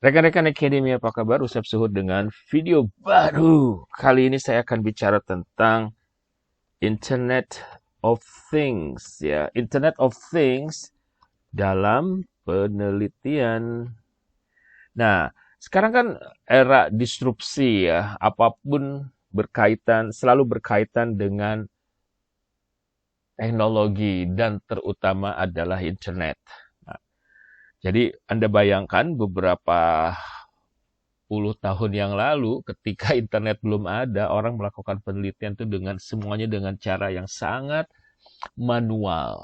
Rekan-rekan Academy, apa kabar? Usap Suhud dengan video baru. Kali ini saya akan bicara tentang Internet of Things, ya. Internet of Things dalam penelitian. Nah, sekarang kan era disrupsi, ya. Apapun selalu berkaitan dengan teknologi dan terutama adalah internet. Nah, jadi Anda bayangkan beberapa puluh tahun yang lalu ketika internet belum ada, orang melakukan penelitian itu semuanya dengan cara yang sangat manual.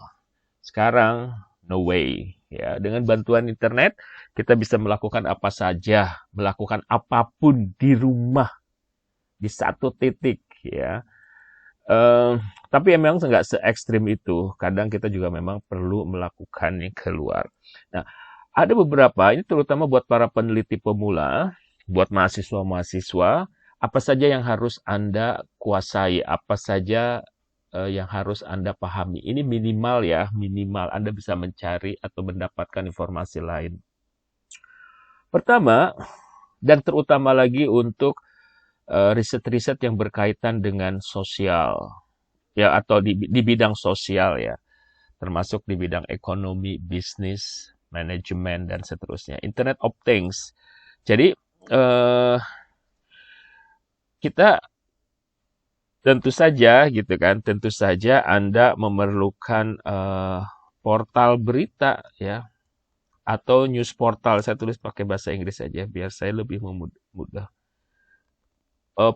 Sekarang no way, ya. Dengan bantuan internet kita bisa melakukan apa saja, melakukan apapun di rumah di satu titik, ya. Eh, tapi memang nggak se ekstrim itu. Kadang kita juga memang perlu melakukannya keluar. Nah, ada beberapa, ini terutama buat para peneliti pemula, buat mahasiswa-mahasiswa, apa saja yang harus Anda kuasai, apa saja yang harus Anda pahami. Ini minimal ya, minimal Anda bisa mencari atau mendapatkan informasi lain. Pertama, dan terutama lagi untuk riset-riset yang berkaitan dengan sosial, ya, atau di bidang sosial, ya, termasuk di bidang ekonomi, bisnis, manajemen, dan seterusnya. Internet of Things. Jadi, kita tentu saja, gitu kan, tentu saja Anda memerlukan portal berita, ya, atau news portal. Saya tulis pakai bahasa Inggris saja, biar saya lebih mudah.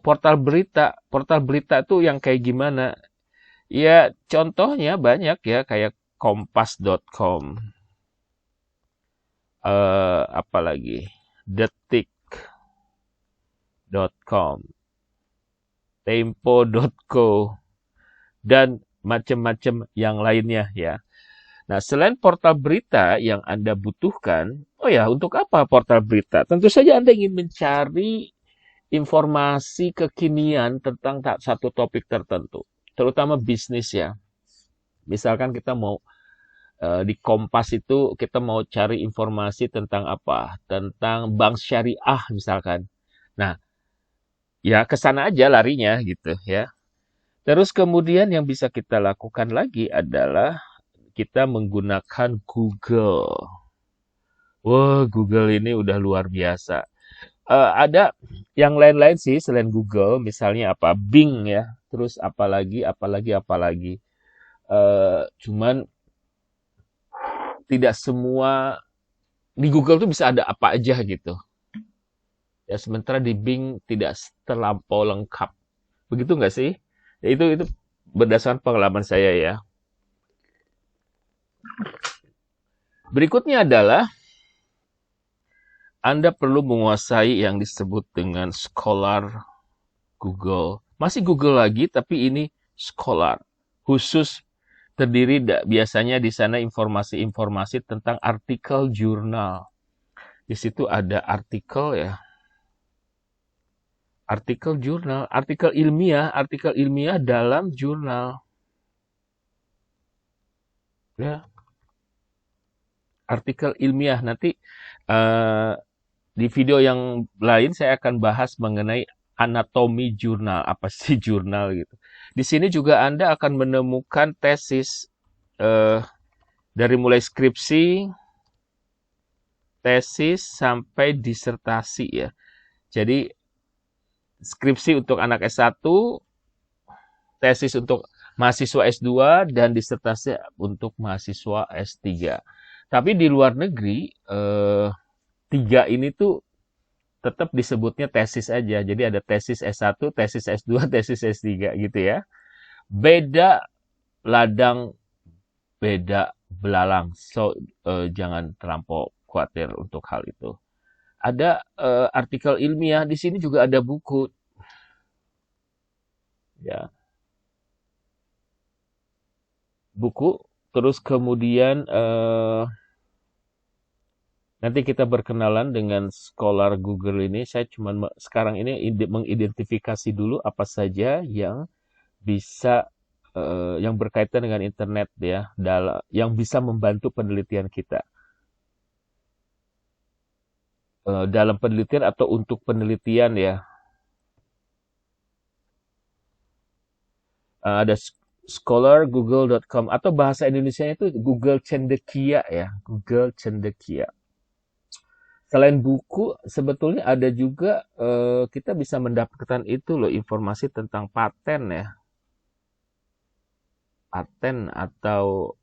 Portal berita itu yang kayak gimana? Ya, contohnya banyak ya, kayak kompas.com, apalagi detik.com, tempo.co, dan macam-macam yang lainnya, ya. Nah, selain portal berita yang Anda butuhkan, oh ya, untuk apa portal berita? Tentu saja Anda ingin mencari informasi kekinian tentang satu topik tertentu, terutama bisnis, ya. Misalkan kita mau di Kompas itu kita mau cari informasi tentang apa? Tentang bank syariah misalkan. Nah, ya ke sana aja larinya gitu, ya. Terus kemudian yang bisa kita lakukan lagi adalah kita menggunakan Google. Wah, Google ini udah luar biasa. Ada yang lain-lain sih selain Google, misalnya apa? Bing, ya. Terus apalagi. Cuman tidak semua di Google tuh bisa ada apa aja gitu. Ya, sementara di Bing tidak terlampau lengkap. Begitu nggak sih? Ya, itu berdasarkan pengalaman saya, ya. Berikutnya adalah Anda perlu menguasai yang disebut dengan Scholar Google. Masih Google lagi, tapi ini Scholar. Khusus terdiri biasanya di sana informasi-informasi tentang artikel jurnal. Di situ ada artikel, ya. Artikel jurnal, artikel ilmiah dalam jurnal. Ya, artikel ilmiah. Nanti di video yang lain saya akan bahas mengenai anatomi jurnal. Apa sih jurnal gitu. Di sini juga Anda akan menemukan tesis dari mulai skripsi, tesis sampai disertasi, ya. Jadi skripsi untuk anak S1, tesis untuk mahasiswa S2, dan disertasi untuk mahasiswa S3. Tapi di luar negeri, tiga ini tuh tetap disebutnya tesis aja. Jadi ada tesis S1, tesis S2, tesis S3 gitu, ya. Beda ladang, beda belalang. So, jangan terlampau khawatir untuk hal itu. Ada artikel ilmiah, di sini juga ada buku. Ya, buku. Terus kemudian nanti kita berkenalan dengan Scholar Google ini. Saya cuma sekarang ini mengidentifikasi dulu apa saja yang bisa yang berkaitan dengan internet, ya, yang bisa membantu penelitian kita. dalam penelitian atau untuk penelitian ya. Ada Scholar, Google.com, atau bahasa Indonesia itu Google Cendekia ya, Google Cendekia. Selain buku, sebetulnya ada juga kita bisa mendapatkan itu loh, informasi tentang paten ya, paten atau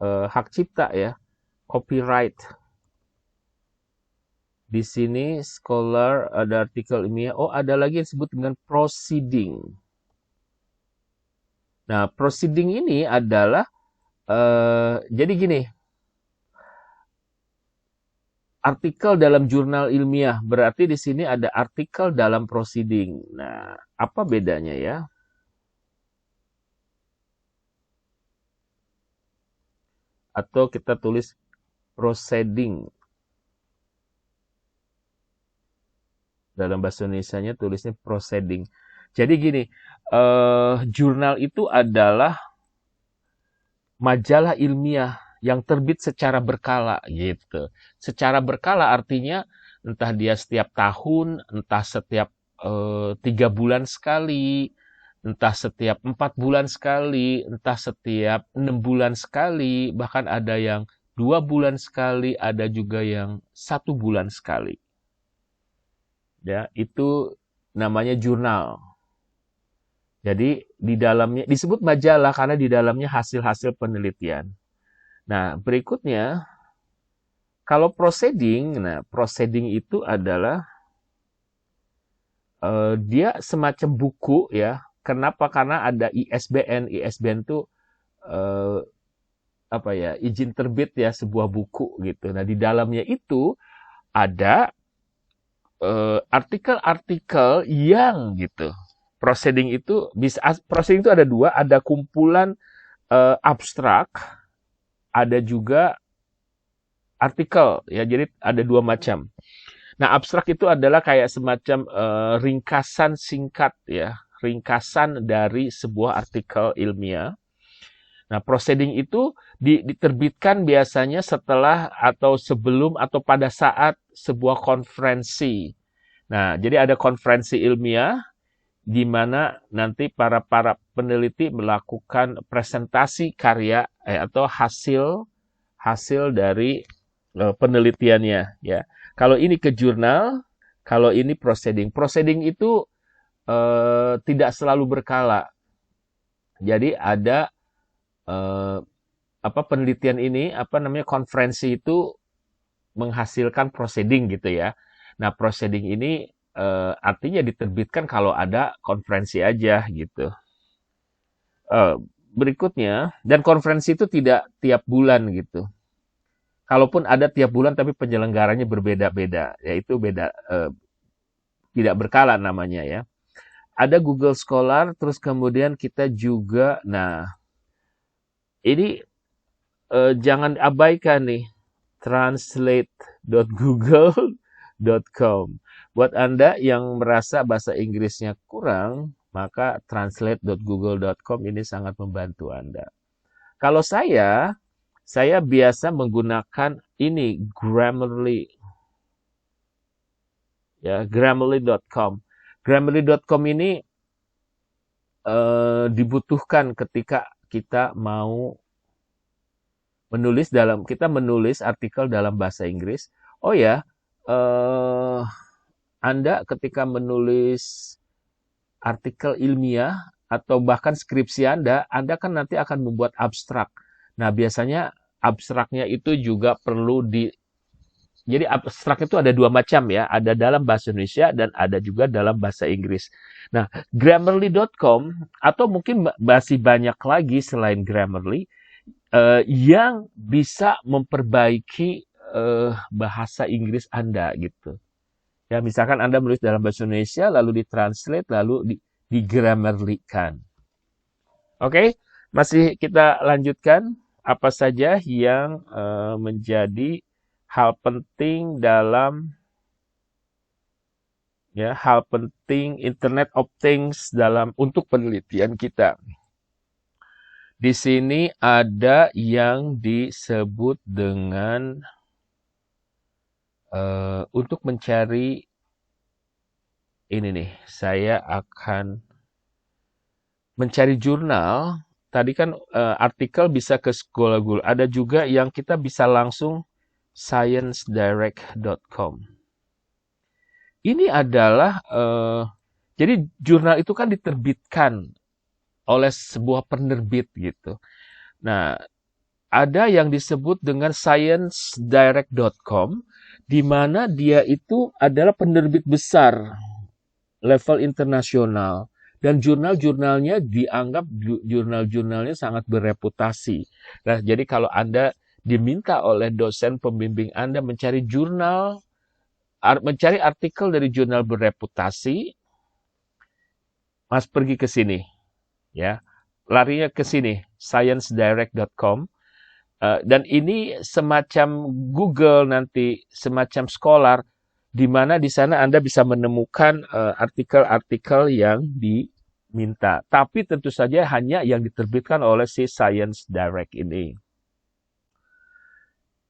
hak cipta ya, copyright. Di sini Scholar ada artikel ilmiah. Oh, ada lagi yang disebut dengan proceeding. Nah, proceeding ini adalah jadi gini, artikel dalam jurnal ilmiah, berarti di sini ada artikel dalam proceeding. Nah, apa bedanya ya? Atau kita tulis proceeding. Dalam bahasa Indonesianya tulisnya proceeding. Jadi gini, jurnal itu adalah majalah ilmiah yang terbit secara berkala gitu. Secara berkala artinya entah dia setiap tahun, entah setiap 3 bulan sekali, entah setiap 4 bulan sekali, entah setiap 6 bulan sekali, bahkan ada yang 2 bulan sekali, ada juga yang 1 bulan sekali. Ya, itu namanya jurnal. Jadi di dalamnya disebut majalah karena di dalamnya hasil-hasil penelitian. Nah, berikutnya kalau proceeding, nah proceeding itu adalah dia semacam buku ya. Kenapa? Karena ada ISBN. ISBN itu apa ya? Izin terbit ya sebuah buku gitu. Nah, di dalamnya itu ada artikel-artikel yang gitu. Proceeding itu bisa proceeding itu ada dua, ada kumpulan abstrak, ada juga artikel ya. Jadi ada dua macam. Nah, abstrak itu adalah kayak semacam ringkasan singkat ya, ringkasan dari sebuah artikel ilmiah. Nah, proceeding itu diterbitkan biasanya setelah atau sebelum atau pada saat sebuah konferensi. Nah, jadi ada konferensi ilmiah di mana nanti para peneliti melakukan presentasi karya atau hasil dari penelitiannya ya. Kalau ini ke jurnal, kalau ini proceeding. Proceeding itu tidak selalu berkala. Jadi ada penelitian ini konferensi itu menghasilkan proceeding gitu ya. Nah, proceeding ini artinya diterbitkan kalau ada konferensi aja gitu. Berikutnya, dan konferensi itu tidak tiap bulan gitu. Kalaupun ada tiap bulan tapi penyelenggaranya berbeda-beda, yaitu beda tidak berkala namanya ya. Ada Google Scholar, terus kemudian kita juga, nah ini jangan abaikan nih, translate.google.com. Buat Anda yang merasa bahasa Inggrisnya kurang, maka translate.google.com ini sangat membantu Anda. Kalau saya biasa menggunakan ini Grammarly. Ya, Grammarly.com. Grammarly.com ini dibutuhkan ketika kita mau kita menulis artikel dalam bahasa Inggris. Oh ya, Anda ketika menulis artikel ilmiah atau bahkan skripsi Anda kan nanti akan membuat abstrak. Nah, biasanya abstraknya itu juga perlu jadi abstrak itu ada dua macam ya, ada dalam bahasa Indonesia dan ada juga dalam bahasa Inggris. Nah, Grammarly.com atau mungkin masih banyak lagi selain Grammarly yang bisa memperbaiki bahasa Inggris Anda gitu. Ya, misalkan Anda menulis dalam bahasa Indonesia, lalu ditranslate, lalu digrammarly-kan. Oke, masih kita lanjutkan apa saja yang menjadi hal penting dalam hal penting Internet of Things untuk penelitian kita. Di sini ada yang disebut dengan untuk mencari ini nih, saya akan mencari jurnal. Tadi kan artikel bisa ke Scholargul. Ada juga yang kita bisa langsung sciencedirect.com. Ini adalah jadi jurnal itu kan diterbitkan oleh sebuah penerbit gitu. Nah, ada yang disebut dengan sciencedirect.com, di mana dia itu adalah penerbit besar level internasional dan jurnal-jurnalnya dianggap jurnal-jurnalnya sangat bereputasi. Nah, jadi kalau Anda diminta oleh dosen pembimbing Anda mencari jurnal, mencari artikel dari jurnal bereputasi, Mas pergi ke sini, ya, larinya ke sini, sciencedirect.com. Dan ini semacam Google nanti, semacam Scholar, di mana di sana Anda bisa menemukan artikel-artikel yang diminta. Tapi tentu saja hanya yang diterbitkan oleh si Science Direct ini.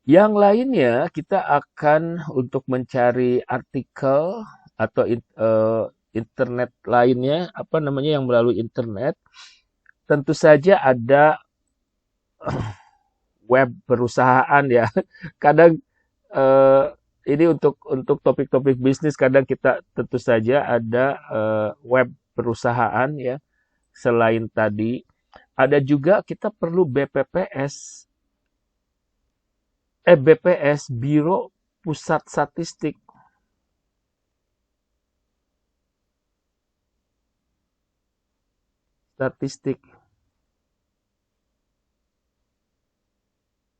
Yang lainnya kita akan untuk mencari artikel atau internet lainnya, apa namanya yang melalui internet, tentu saja ada web perusahaan ya. Kadang ini untuk topik-topik bisnis kadang kita tentu saja ada web perusahaan ya. Selain tadi ada juga kita perlu BPS Biro Pusat Statistik.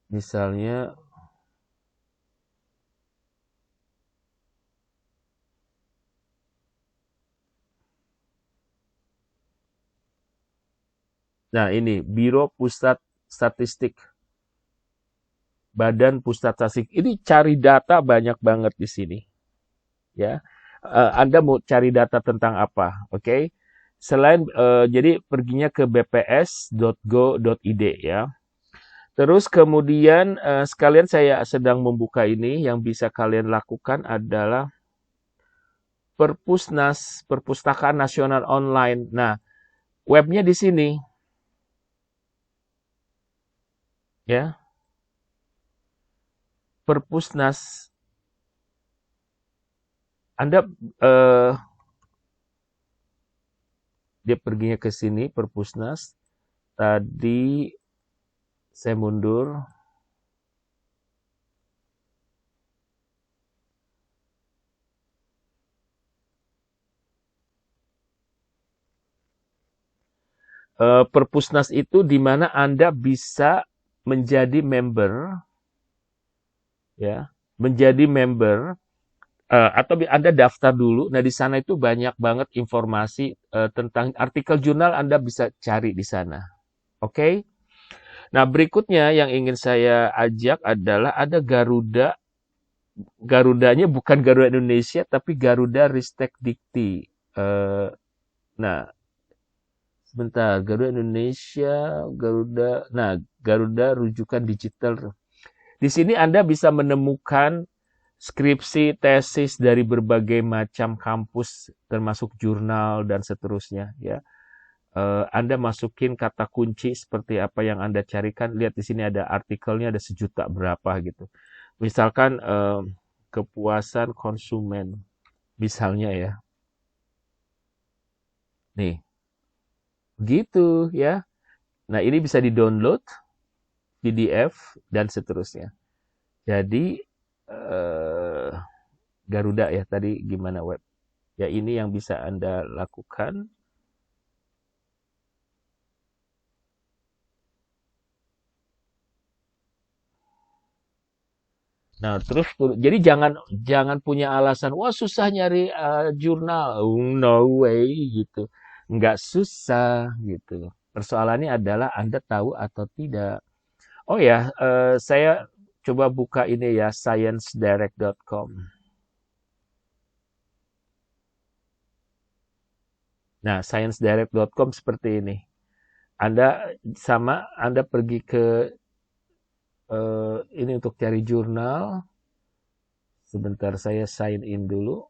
Misalnya nah ini Biro Pusat Statistik. Badan Pusat Statistik. Ini cari data banyak banget di sini. Ya. Anda mau cari data tentang apa? Oke. Selain jadi perginya ke bps.go.id ya. Terus kemudian sekalian saya sedang membuka ini, yang bisa kalian lakukan adalah Perpusnas, Perpustakaan Nasional Online. Nah, webnya di sini. Ya. Perpusnas. Anda dia perginya ke sini, Perpusnas. Tadi saya mundur. Perpusnas itu di mana Anda bisa menjadi member, ya, menjadi member atau Anda daftar dulu. Nah, di sana itu banyak banget informasi tentang artikel jurnal Anda bisa cari di sana. Oke? Nah, berikutnya yang ingin saya ajak adalah ada Garuda. Garudanya bukan Garuda Indonesia, tapi Garuda Ristek Dikti. Nah, sebentar, Garuda Indonesia, Garuda Rujukan Digital. Di sini Anda bisa menemukan skripsi, tesis dari berbagai macam kampus, termasuk jurnal dan seterusnya. Ya, Anda masukin kata kunci seperti apa yang Anda carikan. Lihat di sini ada artikelnya, ada 1.000.000 berapa gitu. Misalkan kepuasan konsumen, misalnya ya. Nih, gitu ya. Nah, ini bisa di-download, PDF, dan seterusnya. Jadi, Garuda ya, tadi gimana web. Ya, ini yang bisa Anda lakukan. Nah, terus jadi jangan punya alasan, wah susah nyari jurnal. Oh, no way gitu. Nggak susah gitu. Persoalannya adalah Anda tahu atau tidak. Oh ya, saya coba buka ini ya, sciencedirect.com. Nah, sciencedirect.com seperti ini. Anda pergi ke ini untuk cari jurnal. Sebentar, saya sign in dulu.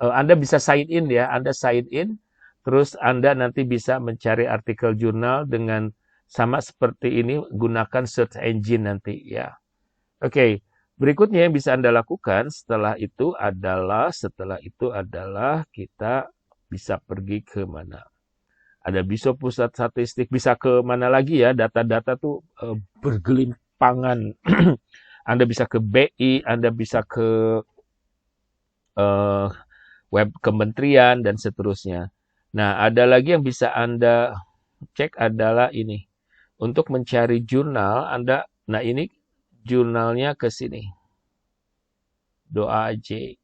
Anda bisa sign in ya, Anda sign in, terus Anda nanti bisa mencari artikel jurnal dengan sama seperti ini, gunakan search engine nanti ya. Oke, berikutnya yang bisa Anda lakukan setelah itu adalah kita bisa pergi ke mana? Ada bisa pusat statistik, bisa ke mana lagi ya, data-data tuh bergelimpangan. Anda bisa ke BI, Anda bisa ke web kementerian, dan seterusnya. Nah, ada lagi yang bisa Anda cek adalah ini. Untuk mencari jurnal, nah ini jurnalnya ke sini. DOAJ.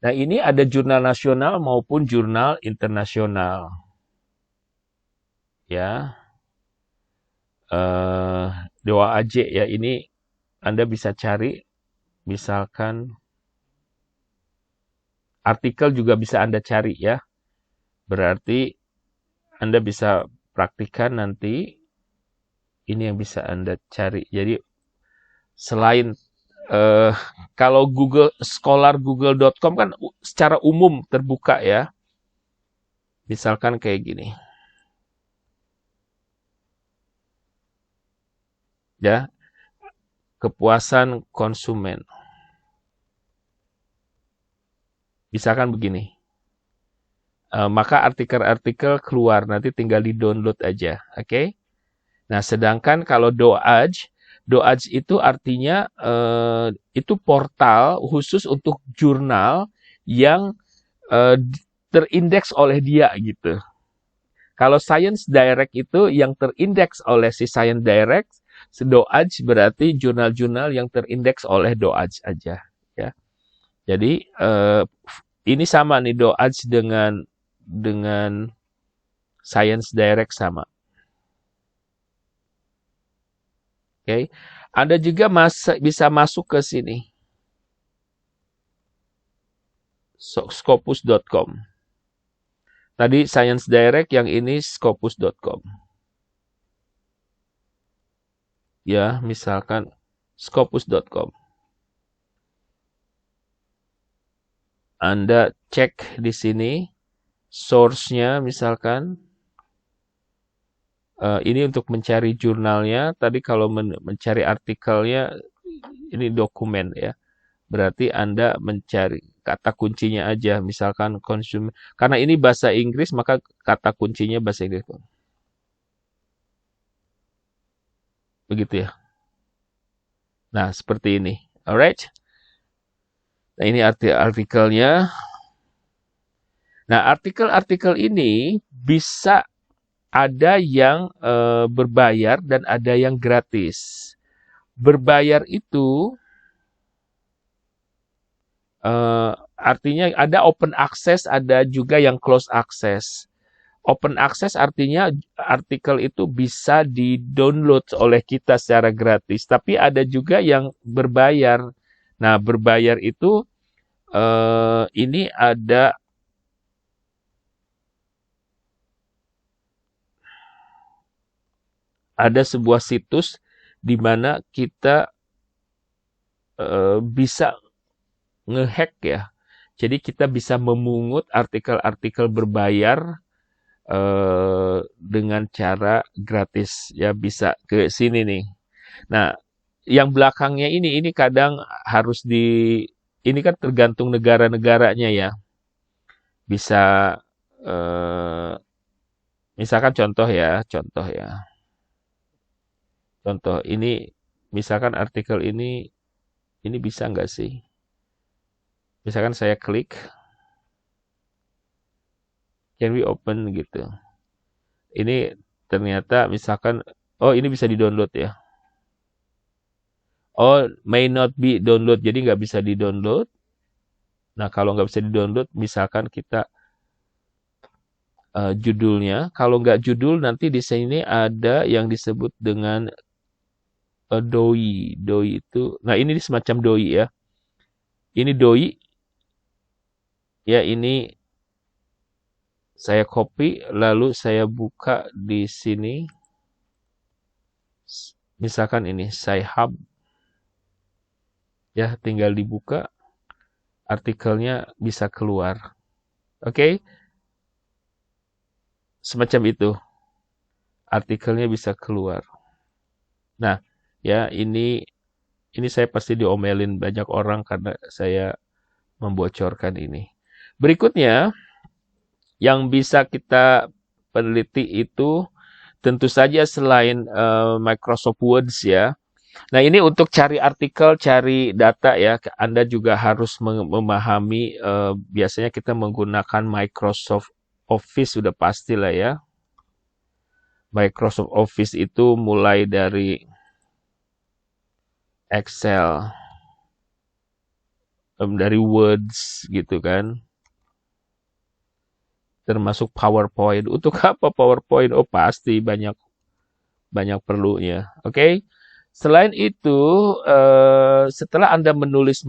Nah, ini ada jurnal nasional maupun jurnal internasional. Ya. DOAJ ya, ini Anda bisa cari, misalkan artikel juga bisa Anda cari ya. Berarti Anda bisa praktikkan nanti, ini yang bisa Anda cari. Jadi selain kalau Google Scholar Google.com kan secara umum terbuka ya. Misalkan kayak gini. Ya. Kepuasan konsumen. Misalkan begini. Maka artikel-artikel keluar, nanti tinggal di-download aja, oke? Nah, sedangkan kalau DOAJ itu artinya itu portal khusus untuk jurnal yang terindeks oleh dia gitu. Kalau Science Direct itu yang terindeks oleh si Science Direct, DOAJ berarti jurnal-jurnal yang terindeks oleh DOAJ aja, ya. Jadi ini sama nih, DOAJ dengan Science Direct sama. Oke, Anda juga bisa masuk ke sini, scopus.com. Tadi Science Direct, yang ini scopus.com. Ya, misalkan scopus.com. Anda cek di sini source-nya, misalkan ini untuk mencari jurnalnya. Tadi kalau mencari artikelnya, ini dokumen ya. Berarti Anda mencari kata kuncinya aja, misalkan consumer. Karena ini bahasa Inggris, maka kata kuncinya bahasa Inggris. Begitu ya. Nah, seperti ini. Alright. Nah, ini artikelnya. Nah, artikel-artikel ini bisa ada yang berbayar dan ada yang gratis. Berbayar itu artinya ada open access, ada juga yang close access. Open access artinya artikel itu bisa di-download oleh kita secara gratis, tapi ada juga yang berbayar. Nah, berbayar itu ini ada sebuah situs di mana kita bisa ngehack ya. Jadi kita bisa memungut artikel-artikel berbayar dengan cara gratis ya, bisa ke sini nih. Nah, yang belakangnya ini kadang harus ini kan tergantung negara-negaranya ya. Bisa misalkan contoh ya. Contoh ini, misalkan artikel ini bisa nggak sih? Misalkan saya klik, can we open gitu. Ini ternyata misalkan, oh ini bisa di-download ya. Oh, may not be download, jadi nggak bisa di-download. Nah, kalau nggak bisa di-download, misalkan kita judulnya. Kalau nggak judul, nanti di sini ada yang disebut dengan doi. Doi itu, nah ini semacam doi ya. Ini doi. Ya, ini saya copy, lalu saya buka di sini. Misalkan ini, Sci-Hub. Ya, tinggal dibuka, artikelnya bisa keluar. Oke, semacam itu. Artikelnya bisa keluar. Nah, ya ini saya pasti diomelin banyak orang karena saya membocorkan ini. Berikutnya, yang bisa kita peneliti itu tentu saja selain Microsoft Words ya. Nah, ini untuk cari artikel, cari data ya, Anda juga harus memahami biasanya kita menggunakan Microsoft Office sudah pastilah ya. Microsoft Office itu mulai dari Excel, dari Words gitu kan, termasuk PowerPoint. Untuk apa PowerPoint? Oh pasti banyak perlunya. Oke. Selain itu, setelah Anda menulis,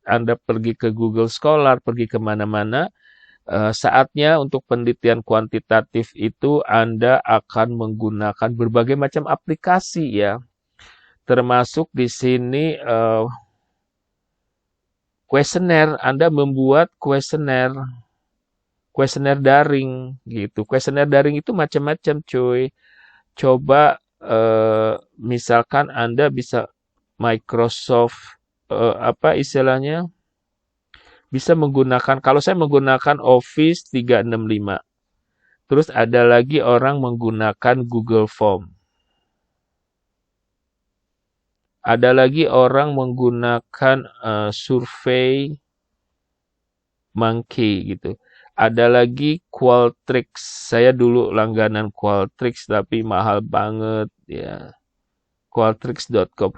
Anda pergi ke Google Scholar, pergi kemana-mana, saatnya untuk penelitian kuantitatif itu Anda akan menggunakan berbagai macam aplikasi ya. Termasuk di sini kuesioner. Anda membuat kuesioner daring gitu. Kuesioner daring itu macam-macam cuy. Coba misalkan Anda bisa Microsoft apa istilahnya? Bisa menggunakan, kalau saya menggunakan Office 365. Terus ada lagi orang menggunakan Google Form. Ada lagi orang menggunakan Survey Monkey gitu. Ada lagi Qualtrics. Saya dulu langganan Qualtrics tapi mahal banget ya. Qualtrics.com.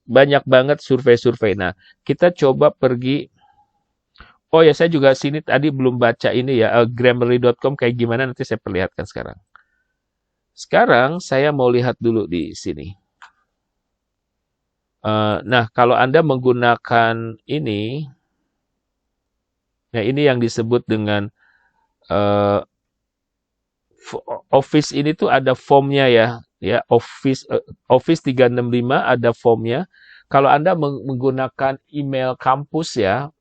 Banyak banget survei-survei. Nah, kita coba pergi. Oh ya, saya juga sini tadi belum baca ini ya, Grammarly.com kayak gimana nanti saya perlihatkan sekarang. Sekarang saya mau lihat dulu di sini. Nah, kalau Anda menggunakan ini, nah ini yang disebut dengan Office ini tuh ada formnya ya Office 365 ada formnya. Kalau Anda menggunakan email kampus ya,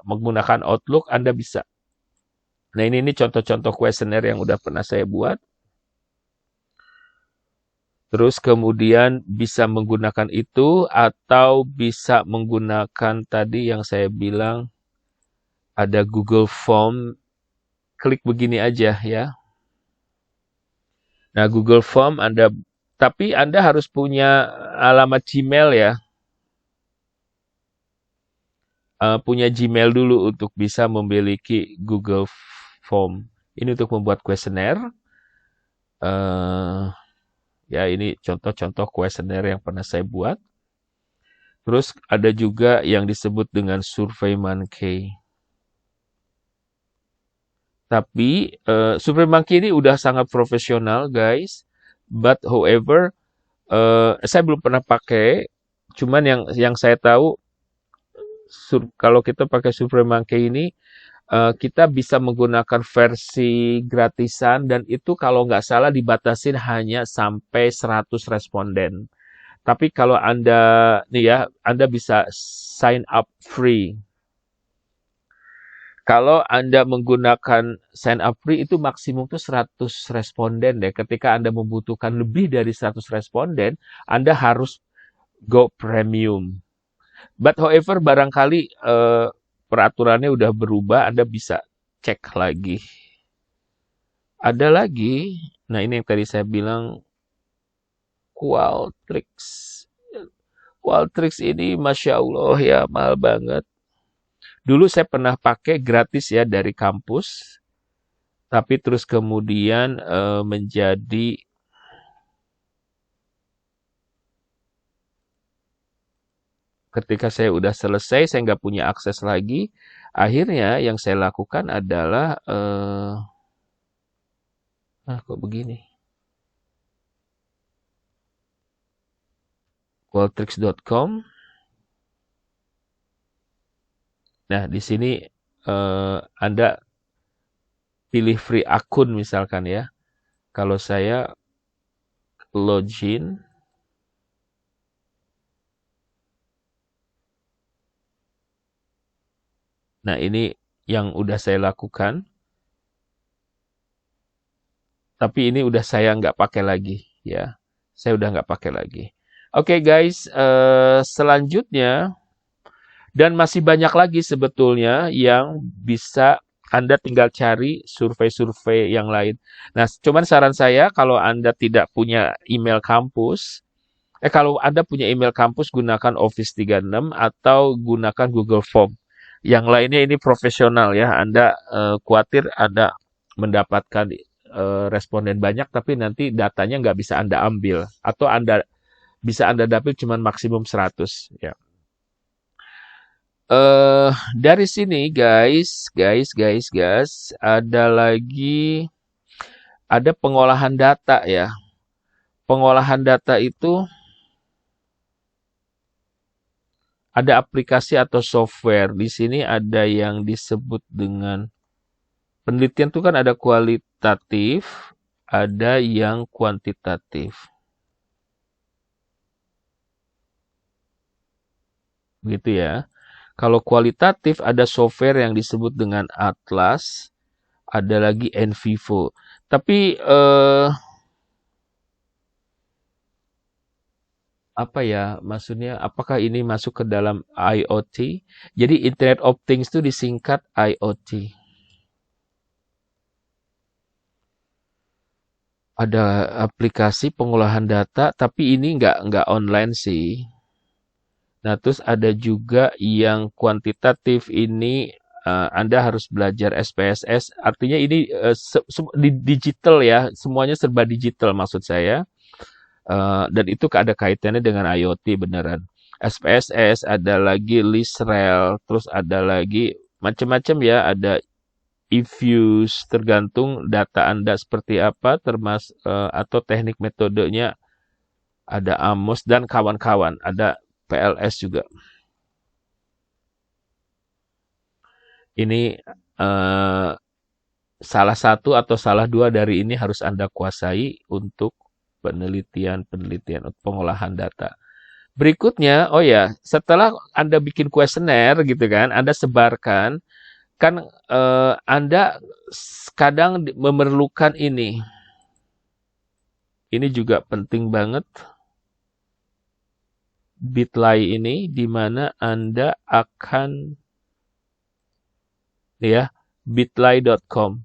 menggunakan Outlook Anda bisa. Nah ini contoh-contoh kuesioner yang udah pernah saya buat. Terus kemudian bisa menggunakan itu atau bisa menggunakan tadi yang saya bilang ada Google Form. Klik begini aja ya. Nah, Google Form tapi Anda harus punya alamat Gmail ya. Punya Gmail dulu untuk bisa memiliki Google Form. Ini untuk membuat kuesioner. Ya, ini contoh-contoh kuesioner yang pernah saya buat. Terus ada juga yang disebut dengan Survey Monkey. Tapi Survey Monkey ini udah sangat profesional, guys. But however, saya belum pernah pakai. Cuman yang saya tahu, kalau kita pakai Survey Monkey ini, kita bisa menggunakan versi gratisan dan itu kalau nggak salah dibatasin hanya sampai 100 responden. Tapi kalau Anda bisa sign up free. Kalau Anda menggunakan sign up free itu maksimum tuh 100 responden deh. Ketika Anda membutuhkan lebih dari 100 responden, Anda harus go premium. But however barangkali peraturannya udah berubah, Anda bisa cek lagi. Ada lagi, nah ini yang tadi saya bilang Qualtrics. Qualtrics ini Masya Allah ya mahal banget. Dulu saya pernah pakai gratis ya dari kampus, tapi terus kemudian menjadi ketika saya udah selesai, saya nggak punya akses lagi. Akhirnya yang saya lakukan adalah kok begini? Qualtrics.com. Nah, di sini Anda pilih free akun misalkan ya. Kalau saya login, Nah, ini yang udah saya lakukan. Tapi ini udah saya nggak pakai lagi, ya. Saya udah nggak pakai lagi. Oke, guys, selanjutnya, dan masih banyak lagi sebetulnya yang bisa Anda tinggal cari survei-survei yang lain. Nah, cuman saran saya kalau Anda tidak punya email kampus, kalau Anda punya email kampus, gunakan Office 36 atau gunakan Google Form. Yang lainnya ini profesional ya. Anda khawatir Anda mendapatkan responden banyak, tapi nanti datanya nggak bisa Anda ambil. Atau bisa Anda dapat cuma maksimum 100. Ya. Dari sini guys, ada pengolahan data ya. Pengolahan data itu ada aplikasi atau software. Di sini ada yang disebut dengan penelitian itu kan ada kualitatif, ada yang kuantitatif. Begitu ya. Kalau kualitatif ada software yang disebut dengan Atlas, ada lagi NVivo. Tapi apa ya maksudnya? Apakah ini masuk ke dalam IoT? Jadi Internet of Things itu disingkat IoT. Ada aplikasi pengolahan data, tapi ini nggak online sih. Nah, terus ada juga yang kuantitatif ini Anda harus belajar SPSS. Artinya ini digital ya, semuanya serba digital maksud saya. Dan itu ada kaitannya dengan IoT beneran. SPSS, ada lagi LISREL, terus ada lagi macam-macam ya, ada eFuse, tergantung data Anda seperti apa, atau teknik metodenya, ada AMOS dan kawan-kawan, ada PLS juga. Ini salah satu atau salah dua dari ini harus Anda kuasai untuk penelitian pengolahan data. Berikutnya, oh ya, setelah Anda bikin kuesioner gitu kan, Anda sebarkan, kan Anda kadang memerlukan ini. Ini juga penting banget. Bitly ini di mana Anda akan ya bitly.com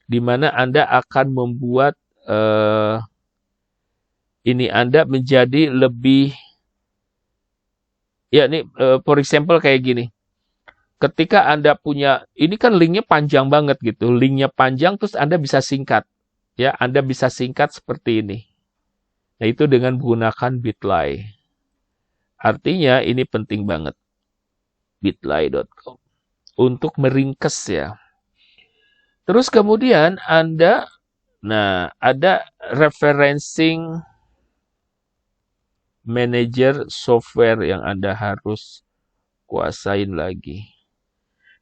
di mana Anda akan membuat ini Anda menjadi lebih ya ini for example kayak gini. Ketika Anda punya ini kan linknya panjang banget gitu. Linknya panjang terus Anda bisa singkat. Ya, Anda bisa singkat seperti ini. Nah, itu dengan menggunakan Bitly. Artinya ini penting banget. bitly.com untuk meringkes ya. Terus kemudian Anda ada referencing manager software yang Anda harus kuasain lagi.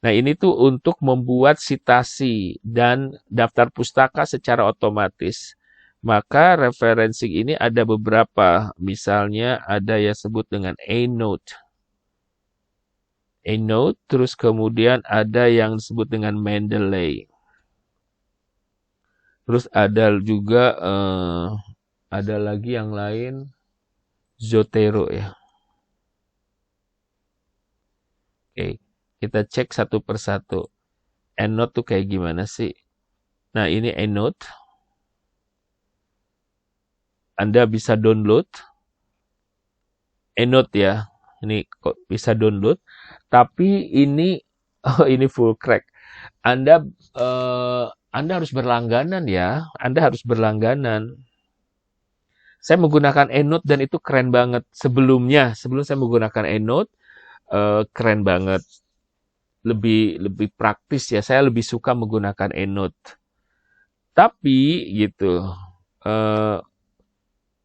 Nah, ini tuh untuk membuat citasi dan daftar pustaka secara otomatis. Maka referencing ini ada beberapa. Misalnya ada yang sebut dengan EndNote. EndNote, terus kemudian ada yang disebut dengan Mendeley. Terus ada juga ada lagi yang lain Zotero ya. Oke, kita cek satu persatu. EndNote tuh kayak gimana sih? Nah, ini EndNote. Anda bisa download EndNote ya. Ini kok bisa download. Tapi ini ini full crack. Anda harus berlangganan ya. Anda harus berlangganan. Saya menggunakan EndNote dan itu keren banget. Sebelum saya menggunakan EndNote, keren banget. Lebih praktis ya. Saya lebih suka menggunakan EndNote. Tapi gitu,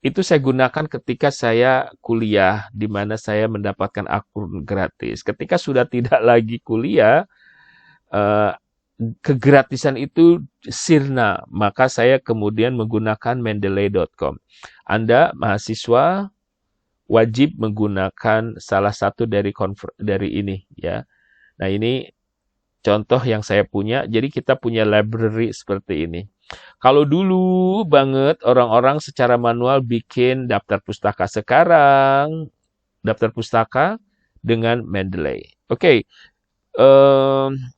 itu saya gunakan ketika saya kuliah, di mana saya mendapatkan akun gratis. Ketika sudah tidak lagi kuliah, kegratisan itu sirna, maka saya kemudian menggunakan mendeley.com. Anda mahasiswa wajib menggunakan salah satu dari ini ya. Nah, ini contoh yang saya punya. Jadi kita punya library seperti ini. Kalau dulu banget orang-orang secara manual bikin daftar pustaka, sekarang daftar pustaka dengan Mendeley. Oke,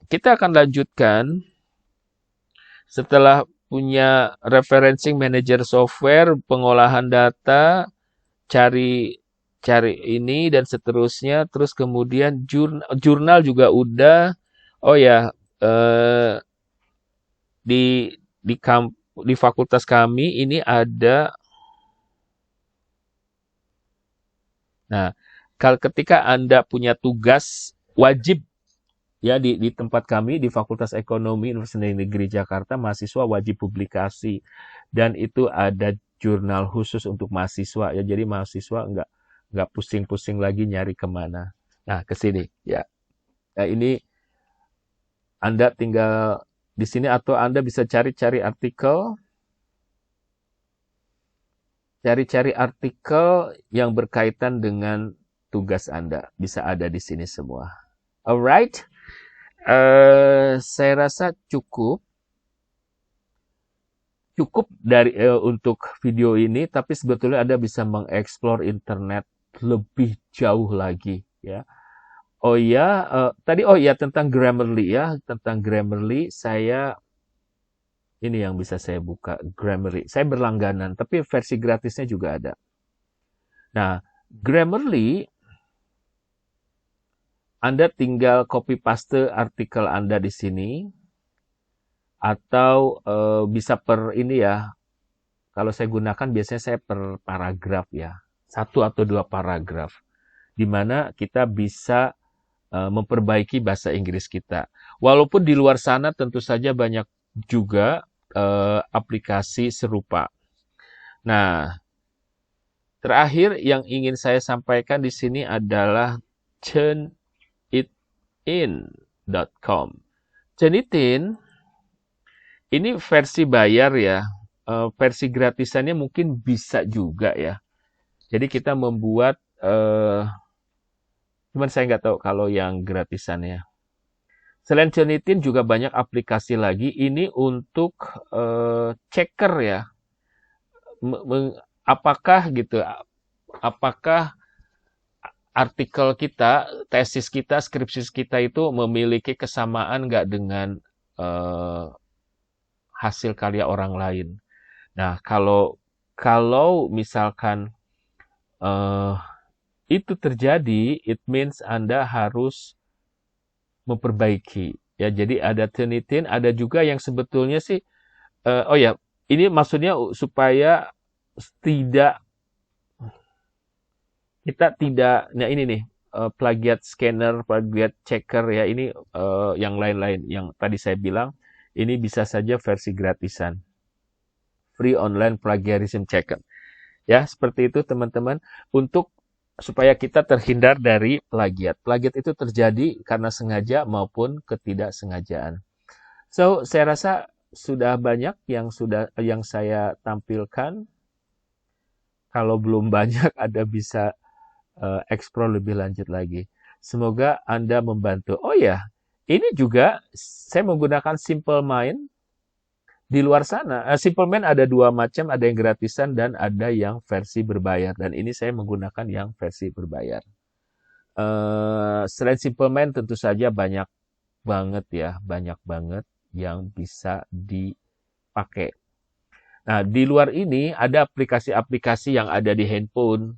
kita akan lanjutkan setelah punya referencing manager software, pengolahan data, cari cari ini dan seterusnya. Terus kemudian jurnal juga udah. Oh ya, di di fakultas kami ini ada. Nah, ketika Anda punya tugas wajib ya di tempat kami di Fakultas Ekonomi Universitas Negeri Jakarta, mahasiswa wajib publikasi dan itu ada jurnal khusus untuk mahasiswa ya. Jadi mahasiswa nggak pusing-pusing lagi nyari kemana. Nah, ke sini ya. Nah, ini Anda tinggal di sini atau Anda bisa cari-cari artikel yang berkaitan dengan tugas Anda. Bisa ada di sini semua. Alright. Saya rasa cukup dari untuk video ini, tapi sebetulnya Anda bisa mengeksplor internet lebih jauh lagi ya. Oh ya, tentang Grammarly ya, saya ini yang bisa saya buka Grammarly. Saya berlangganan, tapi versi gratisnya juga ada. Nah, Grammarly Anda tinggal copy paste artikel Anda di sini atau bisa per ini ya. Kalau saya gunakan biasanya saya per paragraf ya. 1 atau 2 paragraf. Di mana kita bisa memperbaiki bahasa Inggris kita. Walaupun di luar sana tentu saja banyak juga aplikasi serupa. Nah, terakhir yang ingin saya sampaikan di sini adalah turnitin.com. Turnitin ini versi bayar ya. Versi gratisannya mungkin bisa juga ya. Jadi kita membuat, cuman saya nggak tahu kalau yang gratisannya. Selain Turnitin juga banyak aplikasi lagi. Ini untuk checker ya. Apakah artikel kita, tesis kita, skripsi kita itu memiliki kesamaan nggak dengan hasil karya orang lain. Nah, kalau misalkan itu terjadi, it means Anda harus memperbaiki. Ya, jadi ada Turnitin, ada juga yang sebetulnya sih, ini maksudnya supaya kita tidak, nah ini nih, plagiat scanner, plagiat checker ya, ini yang lain-lain yang tadi saya bilang, ini bisa saja versi gratisan. Free online plagiarism checker. Ya, seperti itu teman-teman. Supaya kita terhindar dari plagiat. Plagiat itu terjadi karena sengaja maupun ketidaksengajaan. So, saya rasa sudah banyak yang saya tampilkan. Kalau belum banyak, Anda bisa explore lebih lanjut lagi. Semoga Anda membantu. Oh ya, ini juga saya menggunakan Simple Mind. Di luar sana, Simple Mind ada 2 macam, ada yang gratisan dan ada yang versi berbayar. Dan ini saya menggunakan yang versi berbayar. Selain Simple Mind tentu saja banyak banget yang bisa dipakai. Nah, di luar ini ada aplikasi-aplikasi yang ada di handphone.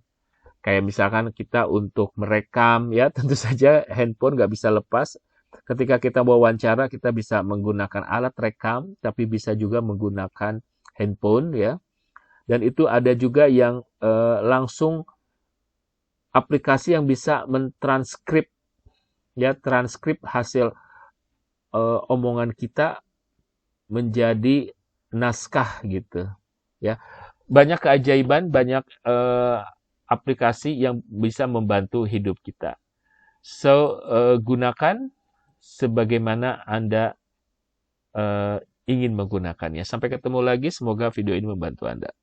Kayak misalkan kita untuk merekam, ya tentu saja handphone nggak bisa lepas. Ketika kita wawancara, kita bisa menggunakan alat rekam, tapi bisa juga menggunakan handphone, ya. Dan itu ada juga yang langsung aplikasi yang bisa mentranskrip, ya, transkrip hasil omongan kita menjadi naskah gitu, ya. Banyak keajaiban, banyak aplikasi yang bisa membantu hidup kita. So, gunakan sebagaimana Anda ingin menggunakannya. Sampai ketemu lagi, semoga video ini membantu Anda.